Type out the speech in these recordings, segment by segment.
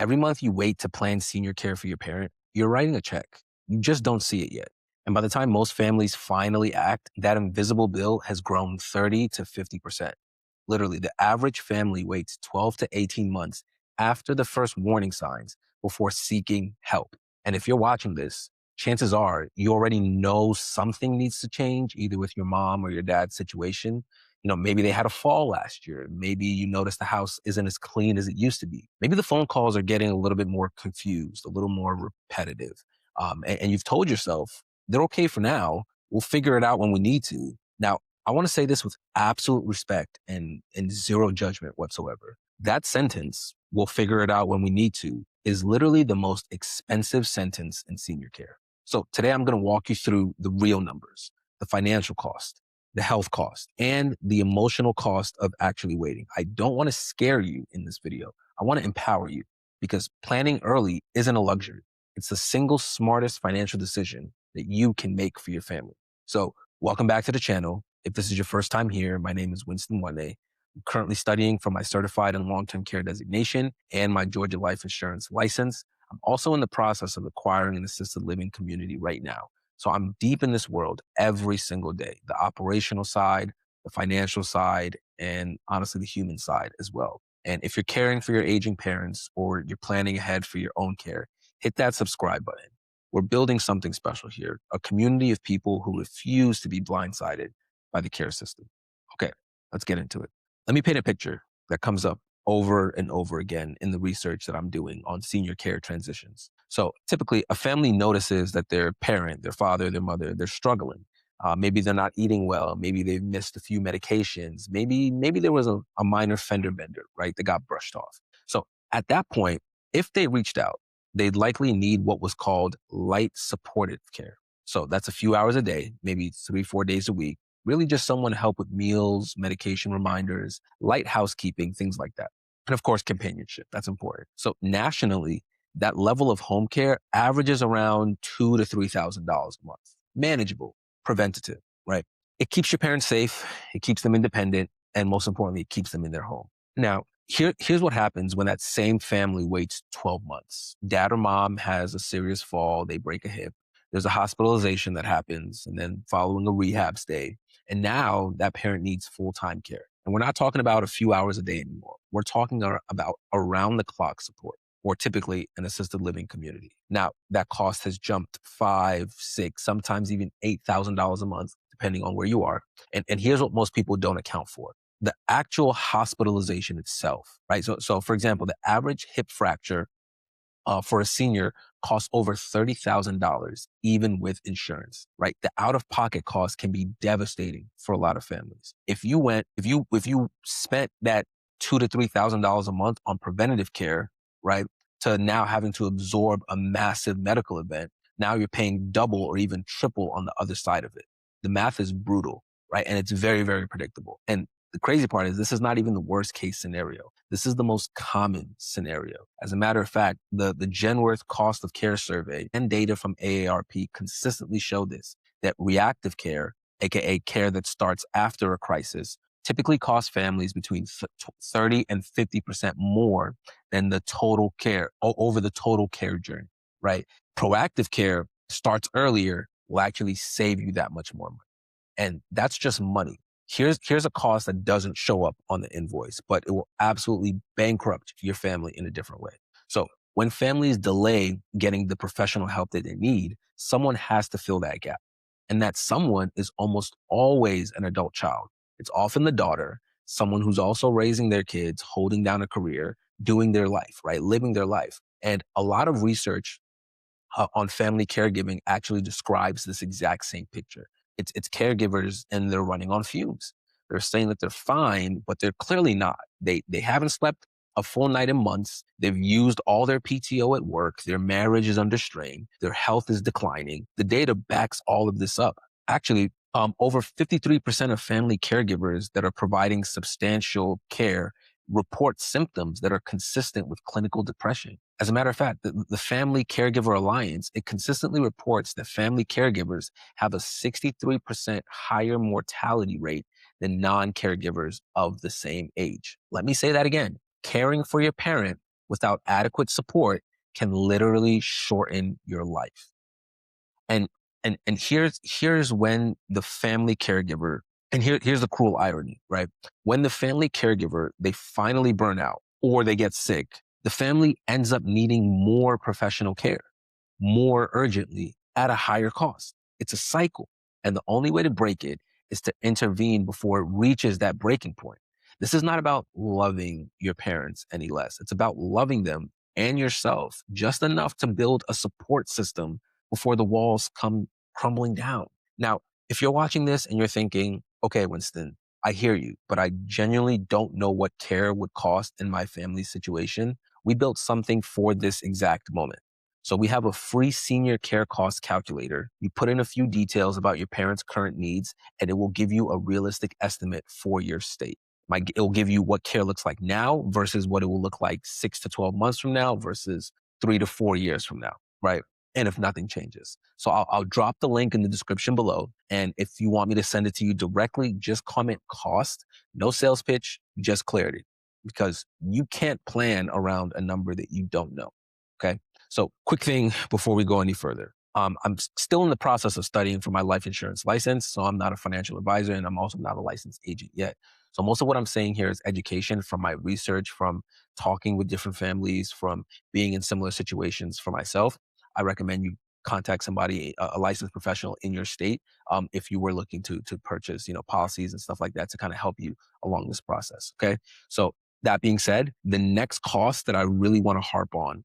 Every month you wait to plan senior care for your parent, you're writing a check. You just don't see it yet. And by the time most families finally act, that invisible bill has grown 30 to 50%. Literally, the average family waits 12 to 18 months after the first warning signs before seeking help. And if you're watching this, chances are you already know something needs to change, either with your mom or your dad's situation. Maybe they had a fall last year. Maybe you notice the house isn't as clean as it used to be. Maybe the phone calls are getting a little bit more confused, a little more repetitive. And you've told yourself, they're okay for now. We'll figure it out when we need to. Now, I want to say this with absolute respect and zero judgment whatsoever. That sentence, we'll figure it out when we need to, is literally the most expensive sentence in senior care. So today I'm going to walk you through the real numbers, the financial cost, the health cost, and the emotional cost of actually waiting. I don't want to scare you in this video. I want to empower you because planning early isn't a luxury. It's the single smartest financial decision that you can make for your family. So welcome back to the channel. If this is your first time here, my name is Winston Wane. I'm currently studying for my certified and long-term care designation and my Georgia life insurance license. I'm also in the process of acquiring an assisted living community right now. So I'm deep in this world every single day, the operational side, the financial side, and honestly, the human side as well. And if you're caring for your aging parents or you're planning ahead for your own care, hit that subscribe button. We're building something special here, a community of people who refuse to be blindsided by the care system. Okay, let's get into it. Let me paint a picture that comes up over and over again in the research that I'm doing on senior care transitions. So typically, a family notices that their parent, their father, their mother, they're struggling. Maybe they're not eating well. Maybe they've missed a few medications. Maybe there was a minor fender bender, right, that got brushed off. So at that point, if they reached out, they'd likely need what was called light supportive care. So that's a few hours a day, maybe 3, 4 days a week. Really just someone to help with meals, medication reminders, light housekeeping, things like that. And of course, companionship. That's important. So nationally, that level of home care averages around $2,000 to $3,000 a month. Manageable, preventative, right? It keeps your parents safe. It keeps them independent. And most importantly, it keeps them in their home. Now, here's what happens when that same family waits 12 months. Dad or mom has a serious fall. They break a hip. There's a hospitalization that happens and then following a rehab stay. And now that parent needs full-time care. And we're not talking about a few hours a day anymore. We're talking about around the clock support, or typically an assisted living community. Now that cost has jumped 5, 6, sometimes even $8,000 a month, depending on where you are. And here's what most people don't account for: the actual hospitalization itself, right? So for example, the average hip fracture for a senior costs over $30,000, even with insurance, right? The out-of-pocket cost can be devastating for a lot of families. If you spent that $2,000 to $3,000 a month on preventative care, right, to now having to absorb a massive medical event, now you're paying double or even triple on the other side of it. The math is brutal, right? And it's very, very predictable. And the crazy part is this is not even the worst case scenario. This is the most common scenario. As a matter of fact, the Genworth cost of care survey and data from AARP consistently show this, that reactive care, aka care that starts after a crisis, typically costs families between 30 and 50% more than the total care over the total care journey, right? Proactive care starts earlier, will actually save you that much more money. And that's just money. Here's a cost that doesn't show up on the invoice, but it will absolutely bankrupt your family in a different way. So when families delay getting the professional help that they need, someone has to fill that gap. And that someone is almost always an adult child. It's often the daughter, someone who's also raising their kids, holding down a career, doing their life, right? Living their life. And a lot of research on family caregiving actually describes this exact same picture. It's caregivers and they're running on fumes. They're saying that they're fine, but they're clearly not. They haven't slept a full night in months. They've used all their PTO at work. Their marriage is under strain. Their health is declining. The data backs all of this up. Actually, over 53% of family caregivers that are providing substantial care report symptoms that are consistent with clinical depression. As a matter of fact, the Family Caregiver Alliance, it consistently reports that family caregivers have a 63% higher mortality rate than non-caregivers of the same age. Let me say that again. Caring for your parent without adequate support can literally shorten your life. And here's when the family caregiver, and here's the cruel irony, right? When the family caregiver, they finally burn out or they get sick, the family ends up needing more professional care, more urgently at a higher cost. It's a cycle. And the only way to break it is to intervene before it reaches that breaking point. This is not about loving your parents any less. It's about loving them and yourself just enough to build a support system before the walls come crumbling down. Now, if you're watching this and you're thinking, okay, Winston, I hear you, but I genuinely don't know what care would cost in my family's situation, we built something for this exact moment. So we have a free senior care cost calculator. You put in a few details about your parents' current needs, and it will give you a realistic estimate for your state. It will give you what care looks like now versus what it will look like 6 to 12 months from now versus 3 to 4 years from now, right? And if nothing changes. So I'll drop the link in the description below. And if you want me to send it to you directly, just comment cost, no sales pitch, just clarity, because you can't plan around a number that you don't know. Okay. So quick thing before we go any further. I'm still in the process of studying for my life insurance license. So I'm not a financial advisor and I'm also not a licensed agent yet. So most of what I'm saying here is education from my research, from talking with different families, from being in similar situations for myself. I recommend you contact somebody, a licensed professional in your state, if you were looking to purchase, policies and stuff like that to kind of help you along this process. Okay. So that being said, the next cost that I really want to harp on,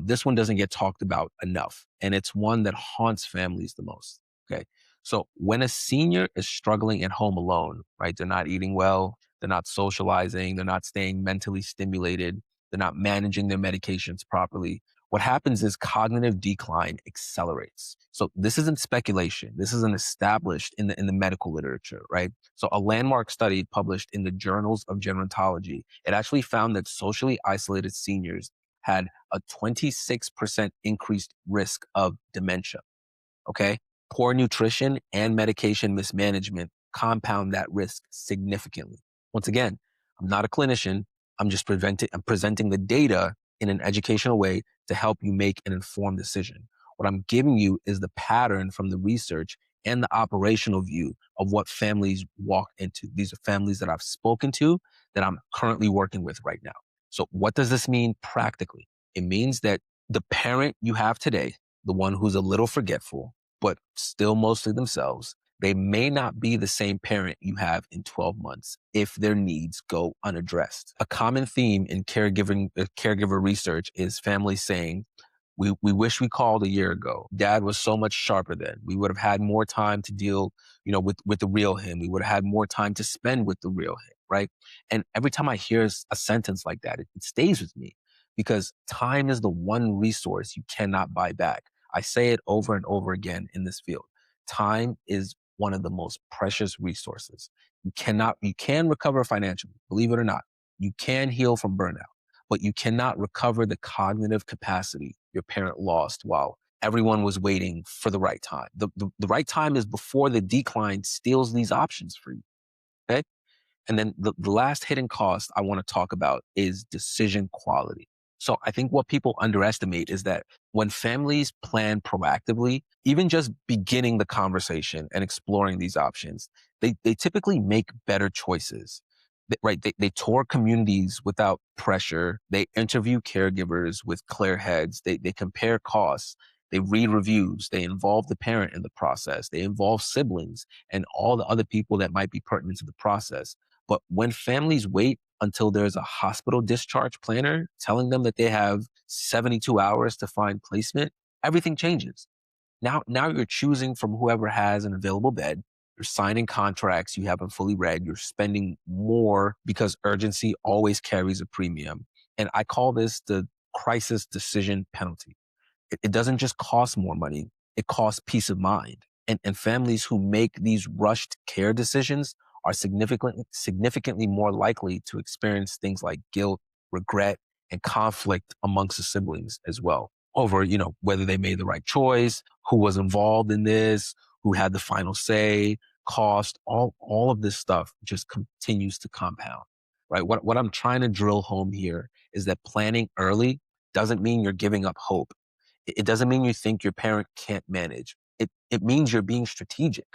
this one doesn't get talked about enough, and it's one that haunts families the most. Okay. So when a senior is struggling at home alone, right? They're not eating well, they're not socializing, they're not staying mentally stimulated, they're not managing their medications properly. What happens is cognitive decline accelerates. So this isn't speculation. This isn't established in the medical literature, right? So a landmark study published in the Journals of Gerontology, it actually found that socially isolated seniors had a 26% increased risk of dementia. Okay. Poor nutrition and medication mismanagement compound that risk significantly. Once again, I'm not a clinician. I'm presenting the data in an educational way to help you make an informed decision. What I'm giving you is the pattern from the research and the operational view of what families walk into. These are families that I've spoken to that I'm currently working with right now. So what does this mean practically? It means that the parent you have today, the one who's a little forgetful, but still mostly themselves, they may not be the same parent you have in 12 months if their needs go unaddressed. A common theme in caregiver research is families saying, we wish we called a year ago. Dad was so much sharper then. We would have had more time to deal, with the real him. We would have had more time to spend with the real him, right? And every time I hear a sentence like that, it stays with me because time is the one resource you cannot buy back. I say it over and over again in this field. Time is one of the most precious resources. You can recover financially, believe it or not. You can heal from burnout, but you cannot recover the cognitive capacity your parent lost while everyone was waiting for the right time. The right time is before the decline steals these options for you. Okay. And then the last hidden cost I want to talk about is decision quality. So I think what people underestimate is that when families plan proactively, even just beginning the conversation and exploring these options, they typically make better choices. Right. They tour communities without pressure. They interview caregivers with clear heads. They compare costs. They read reviews. They involve the parent in the process. They involve siblings and all the other people that might be pertinent to the process. But when families wait until there's a hospital discharge planner telling them that they have 72 hours to find placement, everything changes. Now you're choosing from whoever has an available bed. You're signing contracts you haven't fully read. You're spending more because urgency always carries a premium. And I call this the crisis decision penalty. It doesn't just cost more money, it costs peace of mind. And families who make these rushed care decisions are significantly more likely to experience things like guilt, regret, and conflict amongst the siblings as well over, whether they made the right choice, who was involved in this, who had the final say, cost, all of this stuff just continues to compound, right? What I'm trying to drill home here is that planning early doesn't mean you're giving up hope. It doesn't mean you think your parent can't manage. It means you're being strategic.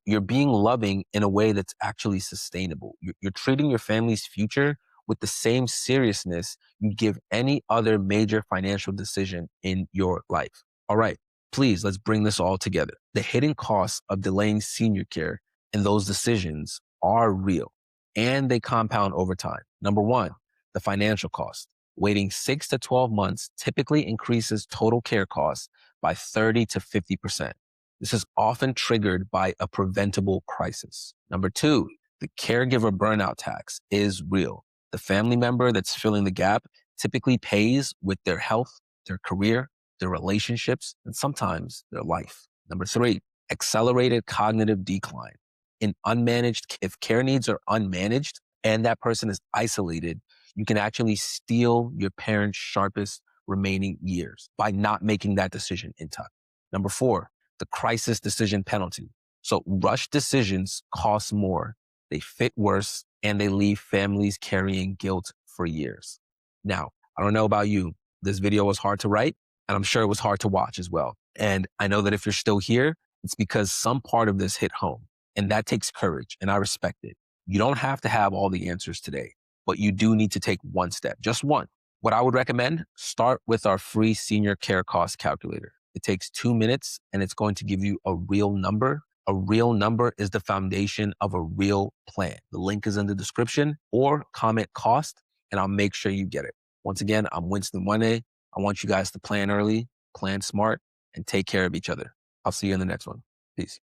You're being loving in a way that's actually sustainable. You're treating your family's future with the same seriousness you give any other major financial decision in your life. All right, please, let's bring this all together. The hidden costs of delaying senior care and those decisions are real and they compound over time. Number one, the financial cost. Waiting 6 to 12 months typically increases total care costs by 30 to 50%. This is often triggered by a preventable crisis. Number two, the caregiver burnout tax is real. The family member that's filling the gap typically pays with their health, their career, their relationships, and sometimes their life. Number three, accelerated cognitive decline. If care needs are unmanaged and that person is isolated, you can actually steal your parent's sharpest remaining years by not making that decision in time. Number four, the crisis decision penalty. So rush decisions cost more, they fit worse, and they leave families carrying guilt for years. Now, I don't know about you. This video was hard to write, and I'm sure it was hard to watch as well. And I know that if you're still here, it's because some part of this hit home, and that takes courage, and I respect it. You don't have to have all the answers today, but you do need to take one step, just one. What I would recommend, start with our free senior care cost calculator. It takes 2 minutes and it's going to give you a real number. A real number is the foundation of a real plan. The link is in the description or comment cost and I'll make sure you get it. Once again, I'm Winston One. I want you guys to plan early, plan smart, and take care of each other. I'll see you in the next one. Peace.